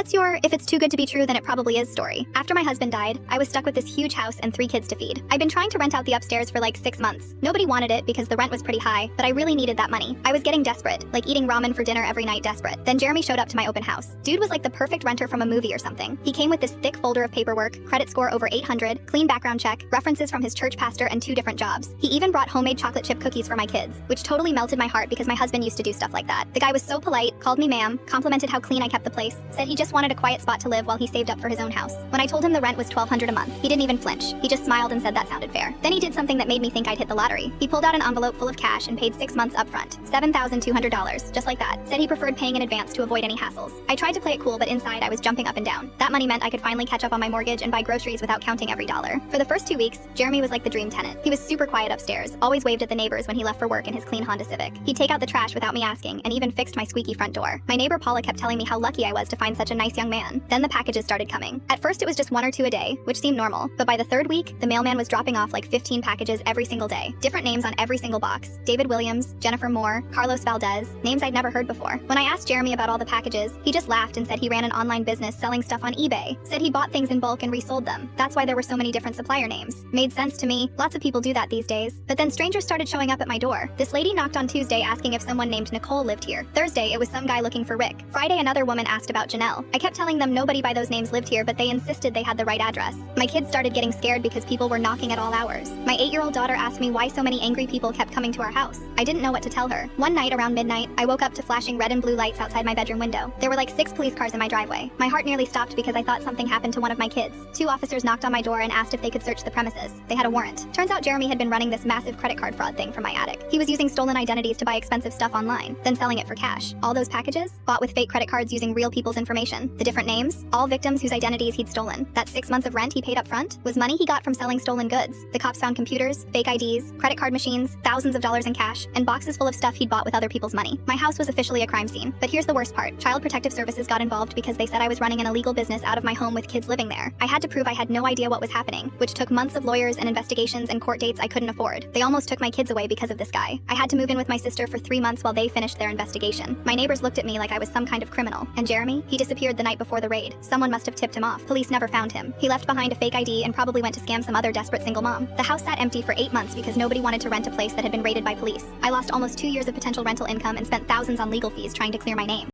What's your, if it's too good to be true then it probably is story? After my husband died, I was stuck with this huge house and 3 kids to feed. I'd been trying to rent out the upstairs for like 6 months. Nobody wanted it because the rent was pretty high, but I really needed that money. I was getting desperate, like eating ramen for dinner every night desperate. Then Jeremy showed up to my open house. Dude was like the perfect renter from a movie or something. He came with this thick folder of paperwork, credit score over 800, clean background check, references from his church pastor and 2 different jobs. He even brought homemade chocolate chip cookies for my kids, which totally melted my heart because my husband used to do stuff like that. The guy was so polite, called me ma'am, complimented how clean I kept the place, said he just wanted a quiet spot to live while he saved up for his own house. When I told him the rent was $1,200 a month, he didn't even flinch. He just smiled and said that sounded fair. Then he did something that made me think I'd hit the lottery. He pulled out an envelope full of cash and paid 6 months upfront. $7,200, just like that. Said he preferred paying in advance to avoid any hassles. I tried to play it cool, but inside I was jumping up and down. That money meant I could finally catch up on my mortgage and buy groceries without counting every dollar. For the first 2 weeks, Jeremy was like the dream tenant. He was super quiet upstairs, always waved at the neighbors when he left for work in his clean Honda Civic. He'd take out the trash without me asking, and even fixed my squeaky front door. My neighbor Paula kept telling me how lucky I was to find such a nice young man. Then the packages started coming. At first it was just 1 or 2 a day, which seemed normal, but by the 3rd week, the mailman was dropping off like 15 packages every single day. Different names on every single box. David Williams, Jennifer Moore, Carlos Valdez, names I'd never heard before. When I asked Jeremy about all the packages, he just laughed and said he ran an online business selling stuff on eBay. Said he bought things in bulk and resold them. That's why there were so many different supplier names. Made sense to me. Lots of people do that these days. But then strangers started showing up at my door. This lady knocked on Tuesday asking if someone named Nicole lived here. Thursday, it was some guy looking for Rick. Friday, another woman asked about Janelle. I kept telling them nobody by those names lived here, but they insisted they had the right address. My kids started getting scared because people were knocking at all hours. My 8-year-old daughter asked me why so many angry people kept coming to our house. I didn't know what to tell her. One night around midnight, I woke up to flashing red and blue lights outside my bedroom window. There were like 6 police cars in my driveway. My heart nearly stopped because I thought something happened to one of my kids. 2 officers knocked on my door and asked if they could search the premises. They had a warrant. Turns out Jeremy had been running this massive credit card fraud thing from my attic. He was using stolen identities to buy expensive stuff online, then selling it for cash. All those packages? Bought with fake credit cards using real people's information. The different names? All victims whose identities he'd stolen. That 6 months of rent he paid up front was money he got from selling stolen goods. The cops found computers, fake IDs, credit card machines, thousands of dollars in cash, and boxes full of stuff he'd bought with other people's money. My house was officially a crime scene. But here's the worst part. Child Protective Services got involved because they said I was running an illegal business out of my home with kids living there. I had to prove I had no idea what was happening, which took months of lawyers and investigations and court dates I couldn't afford. They almost took my kids away because of this guy. I had to move in with my sister for 3 months while they finished their investigation. My neighbors looked at me like I was some kind of criminal. And Jeremy? He disappeared the night before the raid. Someone must have tipped him off. Police never found him. He left behind a fake ID and probably went to scam some other desperate single mom. The house sat empty for 8 months because nobody wanted to rent a place that had been raided by police. I lost almost 2 years of potential rental income and spent thousands on legal fees trying to clear my name.